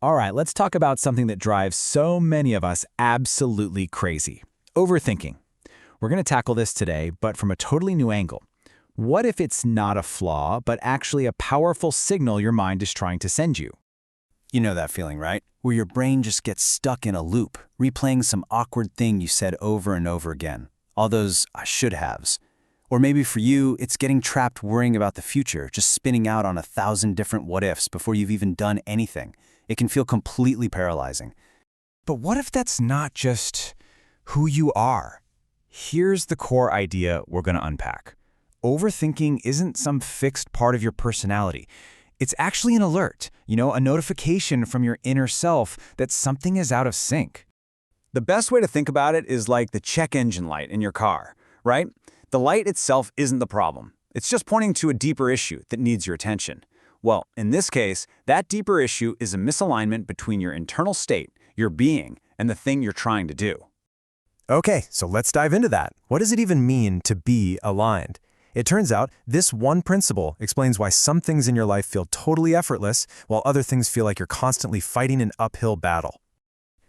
All right, let's talk about something that drives so many of us absolutely crazy. Overthinking. We're going to tackle this today, but from a totally new angle. What if it's not a flaw, but actually a powerful signal your mind is trying to send you? You know that feeling, right? Where your brain just gets stuck in a loop, replaying some awkward thing you said over and over again. All those I should haves. Or maybe for you, it's getting trapped worrying about the future, just spinning out on 1,000 different what-ifs before you've even done anything. It can feel completely paralyzing. But what if that's not just who you are? Here's the core idea we're going to unpack. Overthinking isn't some fixed part of your personality. It's actually an alert, a notification from your inner self that something is out of sync. The best way to think about it is like the check engine light in your car, right? The light itself isn't the problem. It's just pointing to a deeper issue that needs your attention. Well, in this case, that deeper issue is a misalignment between your internal state, your being, and the thing you're trying to do. Okay, so let's dive into that. What does it even mean to be aligned? It turns out this one principle explains why some things in your life feel totally effortless, while other things feel like you're constantly fighting an uphill battle.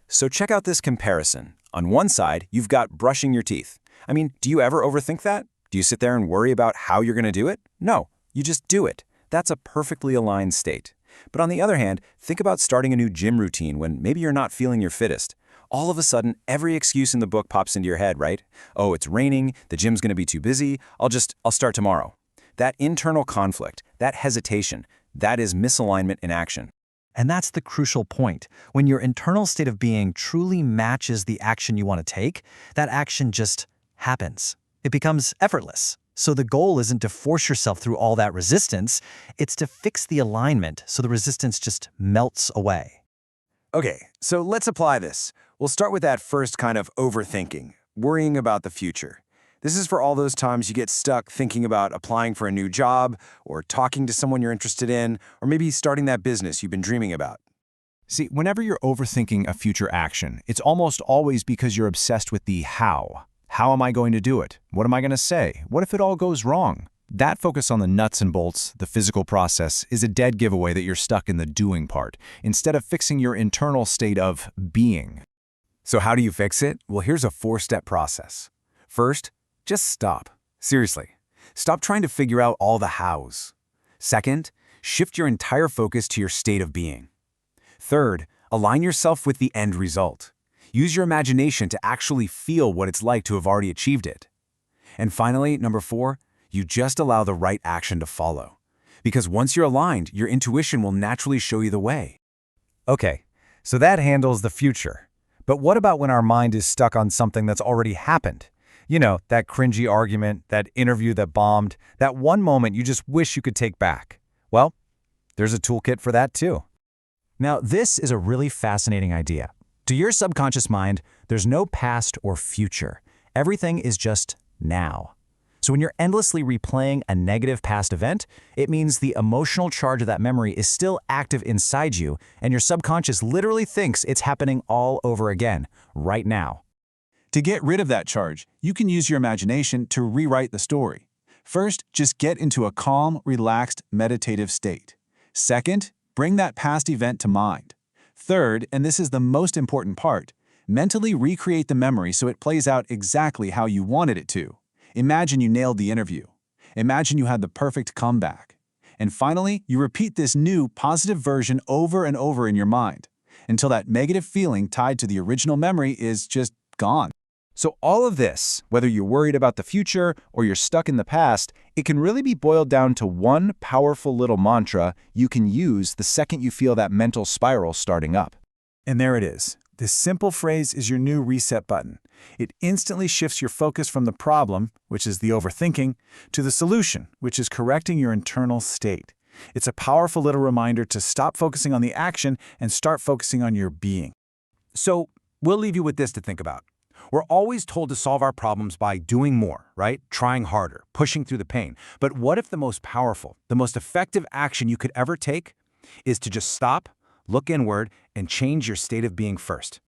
So check out this comparison. On one side, you've got brushing your teeth. Do you ever overthink that? Do you sit there and worry about how you're going to do it? No, you just do it. That's a perfectly aligned state. But on the other hand, think about starting a new gym routine when maybe you're not feeling your fittest. All of a sudden, every excuse in the book pops into your head, right? Oh, it's raining, the gym's going to be too busy, I'll start tomorrow. That internal conflict, that hesitation, that is misalignment in action. And that's the crucial point. When your internal state of being truly matches the action you want to take, that action just happens. It becomes effortless. So the goal isn't to force yourself through all that resistance, it's to fix the alignment so the resistance just melts away. Okay, so let's apply this. We'll start with that first kind of overthinking, worrying about the future. This is for all those times you get stuck thinking about applying for a new job, or talking to someone you're interested in, or maybe starting that business you've been dreaming about. See, whenever you're overthinking a future action, it's almost always because you're obsessed with the how. How am I going to do it? What am I going to say? What if it all goes wrong? That focus on the nuts and bolts, the physical process, is a dead giveaway that you're stuck in the doing part, instead of fixing your internal state of being. So how do you fix it? Well, here's a 4-step process. First, just stop. Seriously. Stop trying to figure out all the hows. Second, shift your entire focus to your state of being. Third, align yourself with the end result. Use your imagination to actually feel what it's like to have already achieved it. And finally, number 4, you just allow the right action to follow. Because once you're aligned, your intuition will naturally show you the way. Okay, so that handles the future. But what about when our mind is stuck on something that's already happened? That cringy argument, that interview that bombed, that one moment you just wish you could take back. Well, there's a toolkit for that too. Now, this is a really fascinating idea. To your subconscious mind, there's no past or future. Everything is just now. So when you're endlessly replaying a negative past event, it means the emotional charge of that memory is still active inside you, and your subconscious literally thinks it's happening all over again, right now. To get rid of that charge, you can use your imagination to rewrite the story. First, just get into a calm, relaxed, meditative state. Second, bring that past event to mind. Third, and this is the most important part, mentally recreate the memory so it plays out exactly how you wanted it to. Imagine you nailed the interview. Imagine you had the perfect comeback. And finally, you repeat this new, positive version over and over in your mind, until that negative feeling tied to the original memory is just gone. So all of this, whether you're worried about the future or you're stuck in the past, it can really be boiled down to one powerful little mantra you can use the second you feel that mental spiral starting up. And there it is. This simple phrase is your new reset button. It instantly shifts your focus from the problem, which is the overthinking, to the solution, which is correcting your internal state. It's a powerful little reminder to stop focusing on the action and start focusing on your being. So we'll leave you with this to think about. We're always told to solve our problems by doing more, right? Trying harder, pushing through the pain. But what if the most powerful, the most effective action you could ever take is to just stop, look inward, and change your state of being first?